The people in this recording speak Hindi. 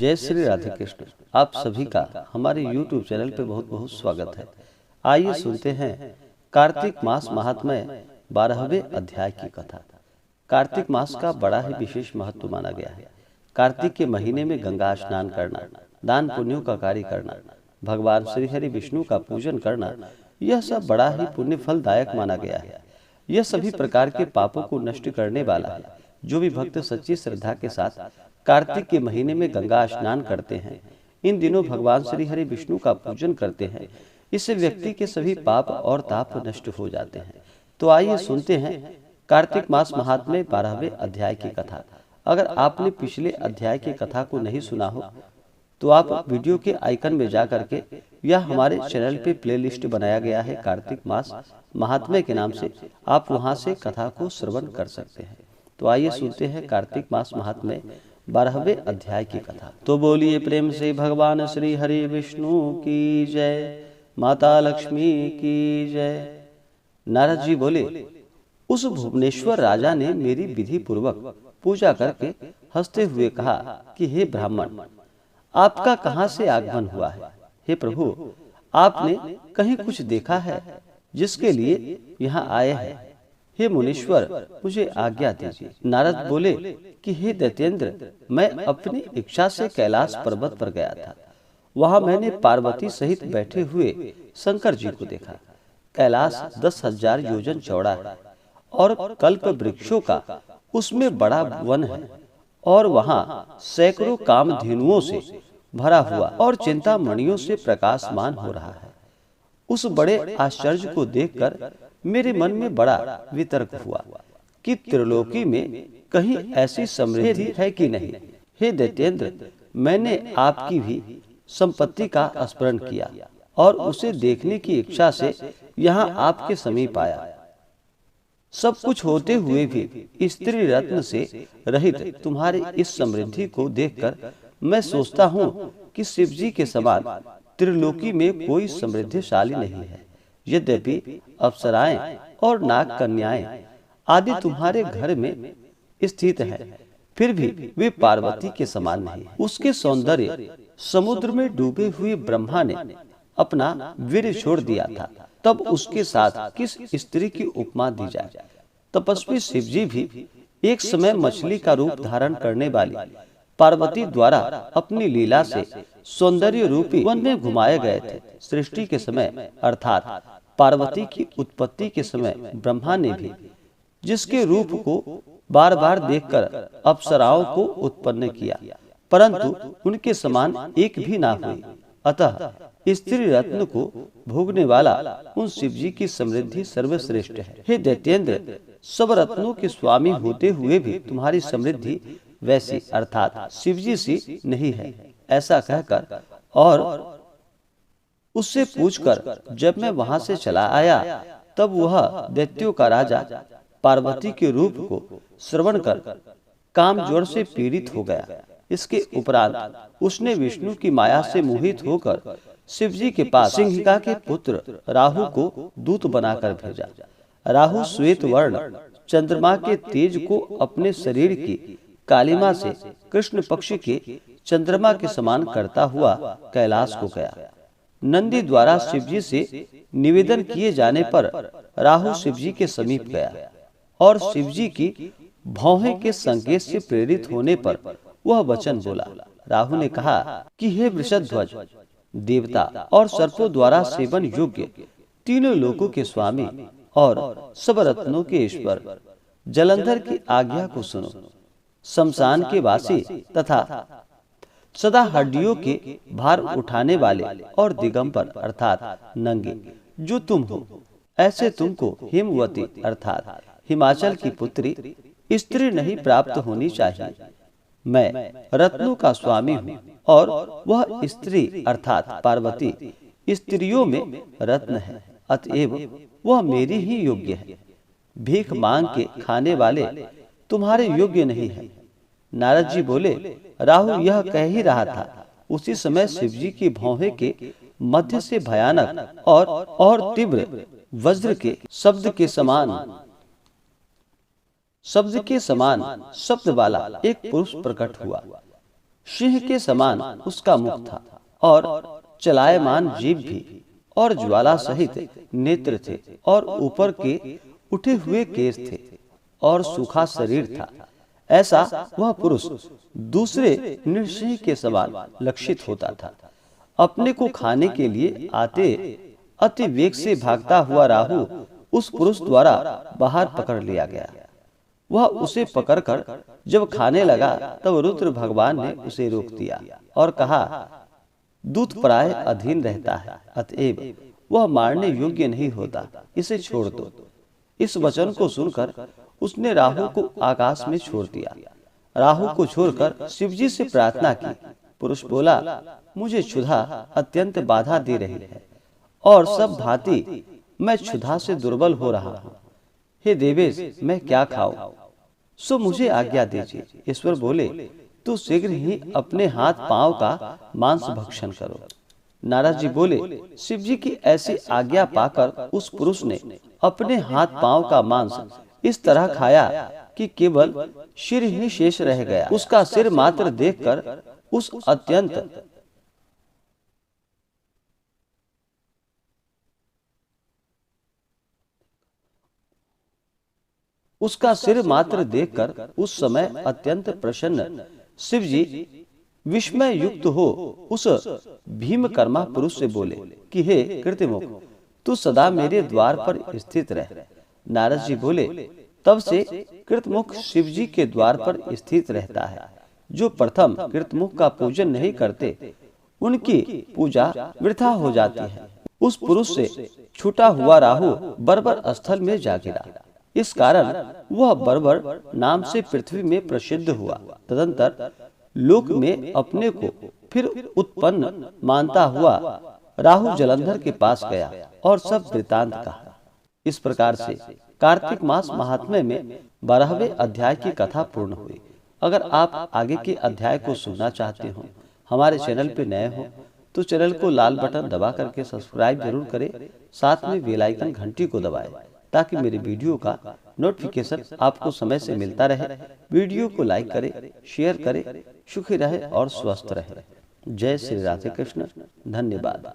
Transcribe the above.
जय श्री राधे कृष्ण। आप सभी का हमारे YouTube चैनल पे बहुत बहुत स्वागत है। आइए सुनते हैं कार्तिक मास महात्म्य 12वें अध्याय की कथा। कार्तिक मास का बड़ा ही विशेष महत्व माना गया है। कार्तिक के महीने में गंगा स्नान करना, दान पुण्यों का कार्य करना, भगवान श्री हरि विष्णु का पूजन करना, यह सब बड़ा ही पुण्य फलदायक माना गया है। यह सभी प्रकार के पापों को नष्ट करने वाला है। जो भी भक्त सच्ची श्रद्धा के साथ कार्तिक के महीने में गंगा स्नान करते हैं, इन दिनों भगवान श्री हरि विष्णु का पूजन करते हैं, इससे व्यक्ति के सभी पाप और ताप नष्ट हो जाते हैं। तो आइए सुनते हैं कार्तिक मास महात्म्य 12वें अध्याय की कथा। अगर आपने पिछले अध्याय की कथा को नहीं सुना हो तो आप वीडियो के आइकन में जा करके या हमारे चैनल पे प्लेलिस्ट बनाया गया है कार्तिक मास महात्म्य के नाम से, आप वहां से कथा को श्रवण कर सकते हैं। तो आइए सुनते हैं कार्तिक मास महात्म्य 12वें अध्याय की कथा। तो बोलिए प्रेम से भगवान श्री हरि विष्णु की जय, माता लक्ष्मी की जय। नारद जी बोले, उस भुवनेश्वर राजा ने मेरी विधि पूर्वक पूजा करके हंसते हुए कहा कि हे ब्राह्मण, आपका कहाँ से आगमन हुआ है? हे प्रभु, आपने कहीं कुछ देखा है जिसके लिए यहाँ आए हैं? हे मुनीश्वर, मुझे आज्ञा दीजिए। नारद बोले कि हे दैत्येंद्र, मैं अपनी इच्छा से कैलाश पर्वत पर गया था। वहां मैंने पार्वती सहित बैठे हुए शंकर जी को देखा। कैलाश 10,000 योजन चौड़ा है और कल्प वृक्षों का उसमें बड़ा वन है और वहां सैकड़ों कामधेनुओं से भरा हुआ और चिंतामणियों से प्रकाशमान हो रहा है। उस बड़े आश्चर्य को देखकर मेरे मन में बड़ा वितर्क हुआ कि त्रिलोकी में कहीं ऐसी समृद्धि है कि नहीं। हे दैत्येंद्र, मैंने आपकी भी संपत्ति का स्मरण किया और उसे देखने की इच्छा से यहाँ आपके समीप आया। सब कुछ होते हुए भी स्त्री रत्न से रहित तुम्हारी इस समृद्धि को देखकर मैं सोचता हूँ कि शिव जी के समान त्रिलोकी में कोई समृद्धिशाली नहीं है। यद्यपि अप्सराएं और नाग कन्याएं आदि तुम्हारे घर में स्थित है, फिर भी वे पार्वती के समान नहीं। उसके सौंदर्य समुद्र में डूबे हुए ब्रह्मा ने अपना वीर छोड़ दिया था, तब उसके साथ किस स्त्री की उपमा दी जाए? तपस्वी शिव जी भी एक समय मछली का रूप धारण करने वाली पार्वती द्वारा अपनी लीला से सौंदर्य रूपी वन में घुमाए गए थे। सृष्टि के समय अर्थात पार्वती की उत्पत्ति के समय ब्रह्मा ने भी जिसके रूप को बार बार देखकर अप्सराओं को उत्पन्न किया, परंतु उनके समान एक भी ना हुई। अतः स्त्री रत्न को भोगने वाला उन शिव जी की समृद्धि सर्वश्रेष्ठ है। हे दैत्येंद्र, सब रत्नों के स्वामी होते हुए भी तुम्हारी समृद्धि वैसी अर्थात शिव जी सी नहीं है। ऐसा कहकर और उससे पूछकर जब मैं वहां से चला आया, तब वह दैत्यों का राजा पार्वती के रूप को श्रवण कर काम जोर से पीड़ित हो गया। इसके उपरांत उसने विष्णु की माया से मोहित होकर शिव जी के पास सिंहिका के पुत्र राहु को दूत बनाकर भेजा। राहु श्वेत वर्ण चंद्रमा के तेज को अपने शरीर की कालिमा से कृष्ण पक्ष के चंद्रमा के समान करता हुआ कैलाश को गया। नंदी द्वारा शिवजी से निवेदन किए जाने पर राहु शिवजी के समीप गया और शिवजी की भौहें के संकेत से प्रेरित होने पर वह वचन बोला। राहु ने कहा कि हे वृषध्वज, देवता और सर्पों द्वारा सेवन योग्य तीनों लोकों के स्वामी और सब रत्नों के ईश्वर, जलंधर की आज्ञा को सुनो। शमशान के वासी तथा सदा हड्डियों के भार उठाने वाले और दिगंबर अर्थात नंगे जो तुम हो, ऐसे तुमको हिमवती अर्थात हिमाचल की पुत्री स्त्री नहीं प्राप्त होनी चाहिए। मैं रत्नों का स्वामी हूँ और वह स्त्री अर्थात पार्वती स्त्रियों में रत्न है, अतएव वह मेरी ही योग्य है। भीख मांग के खाने वाले तुम्हारे योग्य नहीं है। नारद जी बोले, राहु यह कह ही रहा था, उसी समय शिवजी की भौहें के मध्य से भयानक और तीव्र वज्र के शब्द के समान शब्द वाला एक पुरुष प्रकट हुआ। सिंह के समान उसका मुख था और चलायमान जीभ भी, और ज्वाला सहित नेत्र थे, और ऊपर के उठे हुए केस थे, और सूखा शरीर था। ऐसा वह पुरुष दूसरे नृसिंह के समान लक्षित होता था। अपने को खाने के लिए आते अति वेग से भागता हुआ राहु उस पुरुष द्वारा बाहर पकड़ लिया गया। वह उसे पकड़कर जब खाने लगा तब रुद्र भगवान ने उसे रोक दिया और कहा, दूत प्राय अधीन रहता है, अतएव वह मारने योग्य नहीं होता, इसे छोड़ दो। इस वचन को सुनकर उसने राहु को आकाश में छोड़ दिया। राहु को छोड़कर शिवजी से प्रार्थना की। पुरुष बोला, मुझे क्षुधा अत्यंत बाधा दे रही है और सब भांति मैं क्षुधा से दुर्बल हो रहा हूँ। हे देवेश, मैं क्या खाऊं? सो मुझे आज्ञा दीजिए। ईश्वर बोले, तू शीघ्र ही अपने हाथ पांव का मांस भक्षण करो। नारद जी बोले, शिव जी की ऐसी आज्ञा पाकर उस पुरुष ने अपने हाथ पांव का मांस इस तरह खाया कि केवल सिर ही शेष रह गया। उसका सिर मात्र देखकर उस समय अत्यंत प्रसन्न शिव जी विस्मय युक्त हो उस भीमकर्मा पुरुष से बोले कि हे कृतमुख, तू सदा मेरे द्वार पर स्थित रह। नारद जी बोले, तब से कृतमुख शिव जी के द्वार पर स्थित रहता है। जो प्रथम कृतमुख का पूजन नहीं करते, उनकी पूजा वृथा हो जाती है। उस पुरुष से छूटा हुआ राहु बर्बर स्थल में जा गिरा। इस कारण वह बर्बर नाम से पृथ्वी में प्रसिद्ध हुआ। तदंतर लोक में अपने को फिर उत्पन्न मानता हुआ राहु जलंधर के पास गया और सब वृतांत कहा। इस प्रकार से कार्तिक मास महात्म्य में 12वें अध्याय की कथा पूर्ण हुई। अगर आप आगे के अध्याय को सुनना चाहते हो, हमारे चैनल पे नए हो तो चैनल को लाल बटन दबा करके सब्सक्राइब जरूर करें, साथ में बेल आइकन घंटी को दबाएं ताकि मेरे वीडियो का नोटिफिकेशन आपको समय से मिलता रहे। वीडियो को लाइक करें, शेयर करें। सुखी रहे और स्वस्थ रहे। जय श्री राधे कृष्ण। धन्यवाद।